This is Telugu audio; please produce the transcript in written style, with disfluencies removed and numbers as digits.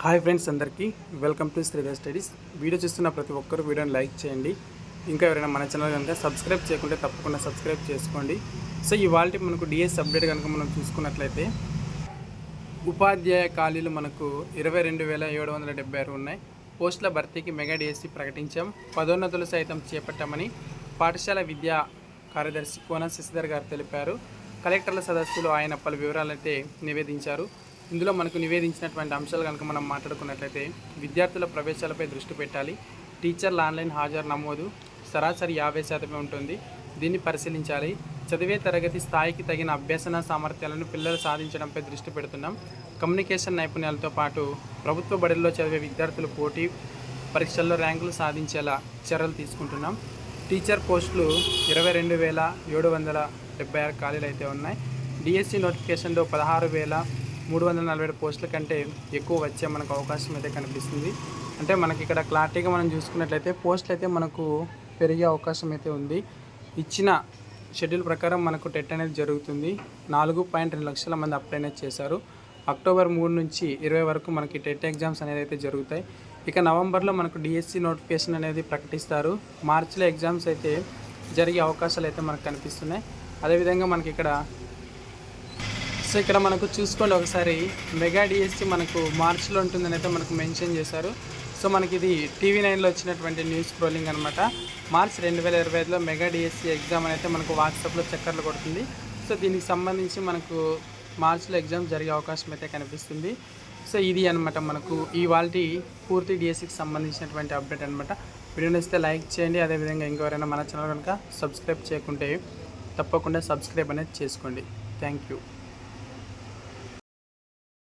హాయ్ ఫ్రెండ్స్, అందరికీ welcome to Sridhar studies. Video చూస్తున్న ప్రతి ఒక్కరు వీడియోని లైక్ చేయండి. ఇంకా ఎవరైనా మన ఛానల్ కనుక సబ్స్క్రైబ్ చేయకుంటే తప్పకుండా సబ్స్క్రైబ్ చేసుకోండి. సో ఇవాళ మనకు డిఎస్ అప్డేట్ కనుక మనం చూసుకున్నట్లయితే ఉపాధ్యాయ ఖాళీలు మనకు 22,776 ఉన్నాయి. పోస్టుల భర్తీకి మెగా డిఎస్సి ప్రకటించాం. పదోన్నతులు సైతం చేపట్టామని పాఠశాల విద్యా కార్యదర్శి కోన శశిధర్ గారు తెలిపారు. కలెక్టర్ల సదస్సులో ఆయన పలు వివరాలైతే నివేదించారు. ఇందులో మనకు నివేదించినటువంటి అంశాలు కనుక మనం మాట్లాడుకున్నట్లయితే విద్యార్థుల ప్రవేశాలపై దృష్టి పెట్టాలి. టీచర్ల ఆన్లైన్ హాజరు నమోదు సరాసరి 50% ఉంటుంది. దీన్ని పరిశీలించాలి. చదివే తరగతి స్థాయికి తగిన అభ్యసన సామర్థ్యాలను పిల్లలు సాధించడంపై దృష్టి పెడుతున్నాం. కమ్యూనికేషన్ నైపుణ్యాలతో పాటు ప్రభుత్వ బడుల్లో చదివే విద్యార్థులు పోటీ పరీక్షల్లో ర్యాంకులు సాధించేలా చర్యలు తీసుకుంటున్నాం. టీచర్ పోస్టులు 22,776 ఖాళీలు అయితే ఉన్నాయి. డిఎస్సి నోటిఫికేషన్లో 16,347 పోస్టుల కంటే ఎక్కువ వచ్చే మనకు అవకాశం అయితే కనిపిస్తుంది. అంటే మనకి ఇక్కడ క్లారిటీగా మనం చూసుకున్నట్లయితే పోస్టులు అయితే మనకు పెరిగే అవకాశం అయితే ఉంది. ఇచ్చిన షెడ్యూల్ ప్రకారం మనకు టెట్ అనేది జరుగుతుంది. 4.2 లక్షల మంది అప్లై అనేది చేశారు. అక్టోబర్ 3 నుంచి 20 వరకు మనకి టెట్ ఎగ్జామ్స్ అనేది అయితే జరుగుతాయి. ఇక నవంబర్లో మనకు డిఎస్సి నోటిఫికేషన్ అనేది ప్రకటిస్తారు. మార్చిలో ఎగ్జామ్స్ అయితే జరిగే అవకాశాలు అయితే మనకు కనిపిస్తున్నాయి. అదేవిధంగా మనకి ఇక్కడ మనకు చూసుకోండి ఒకసారి, మెగా డిఎస్సి మనకు మార్చిలో ఉంటుందని అయితే మనకు మెన్షన్ చేశారు. సో మనకి ఇది TV9లో వచ్చినటువంటి న్యూస్ స్క్రోలింగ్ అనమాట. మార్చ్ 2025లో మెగా డిఎస్సి ఎగ్జామ్ అయితే మనకు వాట్సాప్లో చక్కర్లు కొడుతుంది. సో దీనికి సంబంధించి మనకు మార్చిలో ఎగ్జామ్ జరిగే అవకాశం అయితే కనిపిస్తుంది. సో ఇది అనమాట మనకు ఇవాల్టి పూర్తి డిఎస్సికి సంబంధించినటువంటి అప్డేట్ అనమాట. వీడియో నచ్చితే లైక్ చేయండి. అదేవిధంగా ఇంకెవరైనా మన ఛానల్ కనుక సబ్స్క్రైబ్ చేయకుంటే తప్పకుండా సబ్స్క్రైబ్ అనేది చేసుకోండి. Thank you.